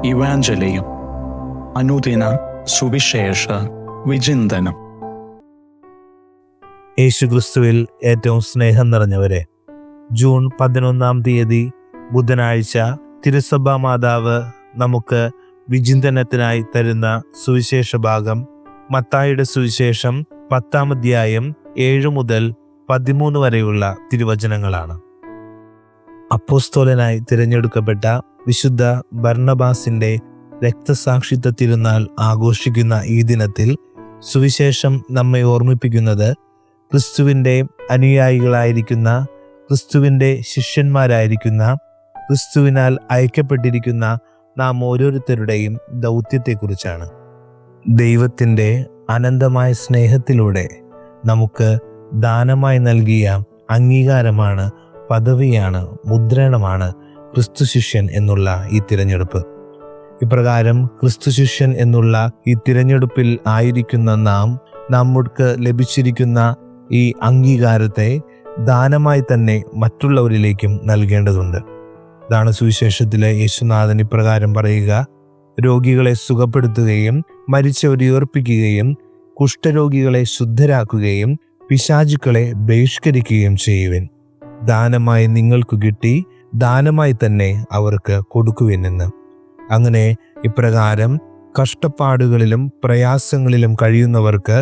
ഇവാഞ്ചലിയും അനുദിന സുവിശേഷ വിചിന്തനം. യേശുക്രിസ്തുവിൽ ഏറ്റവും സ്നേഹം നിറഞ്ഞവരെ, ജൂൺ 11 ബുധനാഴ്ച തിരുസഭാ മാതാവ് നമുക്ക് വിചിന്തനത്തിനായി തരുന്ന സുവിശേഷ ഭാഗം മത്തായിയുടെ സുവിശേഷം 10 7 മുതൽ 13 വരെയുള്ള തിരുവചനങ്ങളാണ്. അപ്പോസ്തലനായി തിരഞ്ഞെടുക്കപ്പെട്ട വിശുദ്ധ ബർന്നബാസിന്റെ രക്തസാക്ഷിത്വ തിരുനാൾ ആഘോഷിക്കുന്ന ഈ ദിനത്തിൽ സുവിശേഷം നമ്മെ ഓർമ്മിപ്പിക്കുന്നത് ക്രിസ്തുവിൻ്റെ അനുയായികളായിരിക്കുന്ന, ക്രിസ്തുവിൻ്റെ ശിഷ്യന്മാരായിരിക്കുന്ന, ക്രിസ്തുവിനാൽ അയക്കപ്പെട്ടിരിക്കുന്ന നാം ഓരോരുത്തരുടെയും ദൗത്യത്തെക്കുറിച്ചാണ്. ദൈവത്തിൻ്റെ അനന്തമായ സ്നേഹത്തിലൂടെ നമുക്ക് ദാനമായി നൽകിയ അംഗീകാരമാണ്, പദവിയാണ്, മുദ്രണമാണ് ക്രിസ്തു ശിഷ്യൻ എന്നുള്ള ഈ തിരഞ്ഞെടുപ്പ്. ഇപ്രകാരം ക്രിസ്തു ശിഷ്യൻ എന്നുള്ള ഈ തിരഞ്ഞെടുപ്പിൽ ആയിരിക്കുന്ന നമുക്ക് ലഭിച്ചിരിക്കുന്ന ഈ അംഗീകാരത്തെ ദാനമായി തന്നെ മറ്റുള്ളവരിലേക്കും നൽകേണ്ടതുണ്ട്. ഇതാണ് സുവിശേഷത്തിലെ യേശുനാഥൻ ഇപ്രകാരം പറയുക: രോഗികളെ സുഖപ്പെടുത്തുകയും മരിച്ചവരെ ഉയർപ്പിക്കുകയും കുഷ്ഠരോഗികളെ ശുദ്ധരാക്കുകയും പിശാചുക്കളെ ബഹിഷ്കരിക്കുകയും ചെയ്യുവിൻ. ദാനമായി നിങ്ങൾക്ക് കിട്ടി, ദാനമായി തന്നെ അവർക്ക് കൊടുക്കുവിനെന്ന്. അങ്ങനെ ഇപ്രകാരം കഷ്ടപ്പാടുകളിലും പ്രയാസങ്ങളിലും കഴിയുന്നവർക്ക്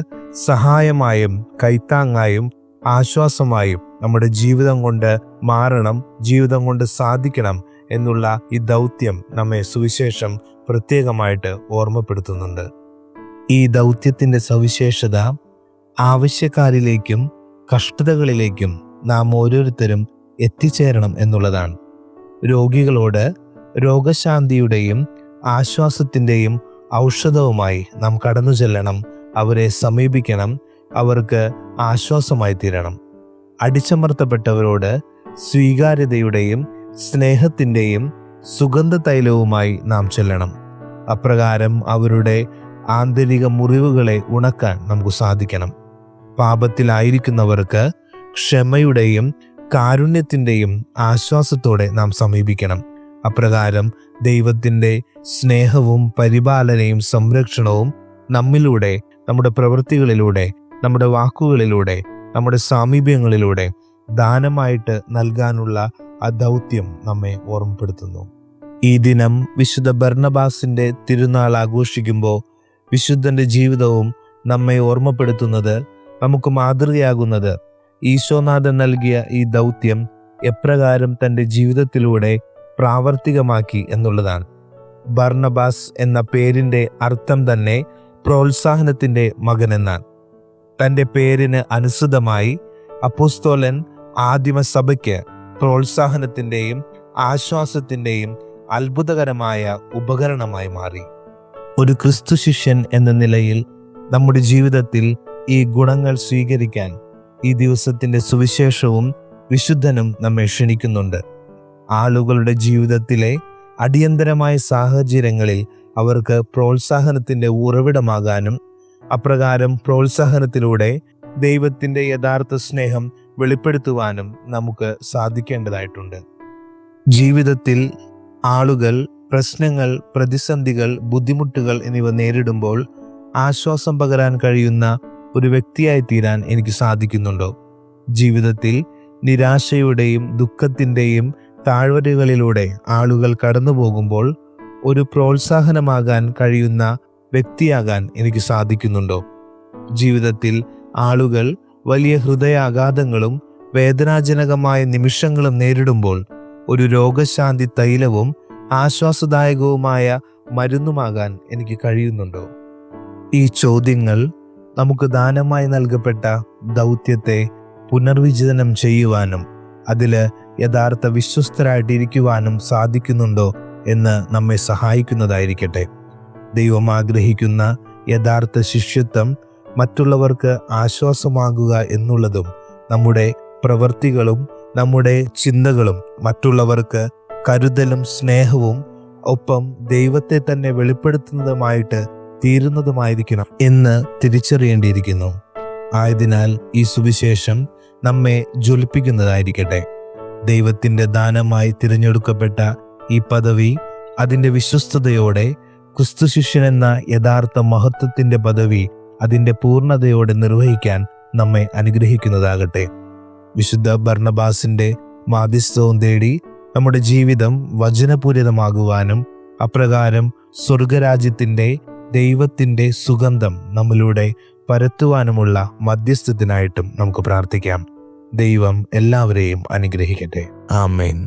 സഹായമായും കൈത്താങ്ങായും ആശ്വാസമായും നമ്മുടെ ജീവിതം കൊണ്ട് മാറണം, ജീവിതം കൊണ്ട് സാധിക്കണം എന്നുള്ള ഈ ദൗത്യം നമ്മെ സുവിശേഷം പ്രത്യേകമായിട്ട് ഓർമ്മപ്പെടുത്തുന്നുണ്ട്. ഈ ദൗത്യത്തിൻ്റെ സവിശേഷത ആവശ്യക്കാരിലേക്കും കഷ്ടതകളിലേക്കും നാം ഓരോരുത്തരും എത്തിച്ചേരണം എന്നുള്ളതാണ്. രോഗികളോട് രോഗശാന്തിയുടെയും ആശ്വാസത്തിൻ്റെയും ഔഷധവുമായി നാം കടന്നു ചെല്ലണം, അവരെ സമീപിക്കണം, അവർക്ക് ആശ്വാസമായി തീരണം. അടിച്ചമർത്തപ്പെട്ടവരോട് സ്വീകാര്യതയുടെയും സ്നേഹത്തിൻ്റെയും സുഗന്ധ തൈലവുമായി നാം ചെല്ലണം. അപ്രകാരം അവരുടെ ആന്തരിക മുറിവുകളെ ഉണക്കാൻ നമുക്ക് സാധിക്കണം. പാപത്തിലായിരിക്കുന്നവർക്ക് ക്ഷമയുടെയും കാരുണ്യത്തിൻ്റെയും ആശ്വാസത്തോടെ നാം സമീപിക്കണം. അപ്രകാരം ദൈവത്തിൻ്റെ സ്നേഹവും പരിപാലനയും സംരക്ഷണവും നമ്മിലൂടെ, നമ്മുടെ പ്രവൃത്തികളിലൂടെ, നമ്മുടെ വാക്കുകളിലൂടെ, നമ്മുടെ സാമീപ്യങ്ങളിലൂടെ ദാനമായിട്ട് നൽകാനുള്ള ആ ദൗത്യം നമ്മെ ഓർമ്മപ്പെടുത്തുന്നു. ഈ ദിനം വിശുദ്ധ ബർന്നബാസിൻ്റെ തിരുനാൾ ആഘോഷിക്കുമ്പോൾ വിശുദ്ധൻ്റെ ജീവിതവും നമ്മെ ഓർമ്മപ്പെടുത്തുന്നത്, നമുക്ക് മാതൃകയാകുന്നത് ഈശോനാഥൻ നൽകിയ ഈ ദൗത്യം എപ്രകാരം തൻ്റെ ജീവിതത്തിലൂടെ പ്രാവർത്തികമാക്കി എന്നുള്ളതാണ്. ബർന്നബാസ് എന്ന പേരിൻ്റെ അർത്ഥം തന്നെ പ്രോത്സാഹനത്തിൻ്റെ മകൻ എന്നാണ്. തൻ്റെ പേരിന് അനുസൃതമായി അപ്പോസ്തലൻ ആദിമസഭയ്ക്ക് പ്രോത്സാഹനത്തിൻ്റെയും ആശ്വാസത്തിൻ്റെയും അത്ഭുതകരമായ ഉപകരണമായി മാറി. ഒരു ക്രിസ്തു ശിഷ്യൻ എന്ന നിലയിൽ നമ്മുടെ ജീവിതത്തിൽ ഈ ഗുണങ്ങൾ സ്വീകരിക്കാൻ ഈ ദിവസത്തിൻ്റെ സുവിശേഷവും വിശുദ്ധനും നമ്മെ ക്ഷണിക്കുന്നുണ്ട്. ആളുകളുടെ ജീവിതത്തിലെ അടിയന്തരമായ സാഹചര്യങ്ങളിൽ അവർക്ക് പ്രോത്സാഹനത്തിൻ്റെ ഉറവിടമാകാനും അപ്രകാരം പ്രോത്സാഹനത്തിലൂടെ ദൈവത്തിൻ്റെ യഥാർത്ഥ സ്നേഹം വെളിപ്പെടുത്തുവാനും നമുക്ക് സാധിക്കേണ്ടതായിട്ടുണ്ട്. ജീവിതത്തിൽ ആളുകൾ പ്രശ്നങ്ങൾ, പ്രതിസന്ധികൾ, ബുദ്ധിമുട്ടുകൾ എന്നിവ നേരിടുമ്പോൾ ആശ്വാസം പകരാൻ കഴിയുന്ന ഒരു വ്യക്തിയായി തീരാൻ എനിക്ക് സാധിക്കുന്നുണ്ടോ? ജീവിതത്തിൽ നിരാശയുടെയും ദുഃഖത്തിൻ്റെയും താഴ്വരകളിലൂടെ ആളുകൾ കടന്നു പോകുമ്പോൾ ഒരു പ്രോത്സാഹനമാകാൻ കഴിയുന്ന വ്യക്തിയാകാൻ എനിക്ക് സാധിക്കുന്നുണ്ടോ? ജീവിതത്തിൽ ആളുകൾ വലിയ ഹൃദയാഘാതങ്ങളും വേദനാജനകമായ നിമിഷങ്ങളും നേരിടുമ്പോൾ ഒരു രോഗശാന്തി തൈലവും ആശ്വാസദായകവുമായ മരുന്നുമാകാൻ എനിക്ക് കഴിയുന്നുണ്ടോ? ഈ ചോദ്യങ്ങൾ നമുക്ക് ദാനമായി നൽകപ്പെട്ട ദൗത്യത്തെ പുനർവിചിന്തനം ചെയ്യുവാനും അതിൽ യഥാർത്ഥ വിശ്വസ്തരായിട്ടിരിക്കുവാനും സാധിക്കുന്നുണ്ടോ എന്ന് നമ്മെ സഹായിക്കുന്നതായിരിക്കട്ടെ. ദൈവം ആഗ്രഹിക്കുന്ന യഥാർത്ഥ ശിഷ്യത്വം മറ്റുള്ളവർക്ക് ആശ്വാസമാകുക എന്നുള്ളതും നമ്മുടെ പ്രവൃത്തികളും നമ്മുടെ ചിന്തകളും മറ്റുള്ളവർക്ക് കരുതലും സ്നേഹവും ഒപ്പം ദൈവത്തെ തന്നെ വെളിപ്പെടുത്തുന്നതുമായിട്ട് തീരുന്നതുമായിരിക്കണം എന്ന് തിരിച്ചറിയേണ്ടിയിരിക്കുന്നു. ആയതിനാൽ ഈ സുവിശേഷം നമ്മെ ജ്വലിപ്പിക്കുന്നതായിരിക്കട്ടെ. ദൈവത്തിൻ്റെ ദാനമായി തിരഞ്ഞെടുക്കപ്പെട്ട ഈ പദവി അതിൻ്റെ വിശ്വസ്തയോടെ ക്രിസ്തുശിഷ്യൻ എന്ന യഥാർത്ഥ മഹത്വത്തിൻ്റെ പദവി അതിൻ്റെ പൂർണ്ണതയോടെ നിർവഹിക്കാൻ നമ്മെ അനുഗ്രഹിക്കുന്നതാകട്ടെ. വിശുദ്ധ ബർണ്ണബാസിൻ്റെ മാധ്യസ്ഥവും തേടി നമ്മുടെ ജീവിതം വചനപൂരിതമാകുവാനും അപ്രകാരം സ്വർഗരാജ്യത്തിൻ്റെ ദൈവത്തിൻ്റെ സുഗന്ധം നമ്മിലൂടെ പരത്തുവാനുമുള്ള മധ്യസ്ഥത്തിനായിട്ടും നമുക്ക് പ്രാർത്ഥിക്കാം. ദൈവം എല്ലാവരെയും അനുഗ്രഹിക്കട്ടെ. ആമേൻ.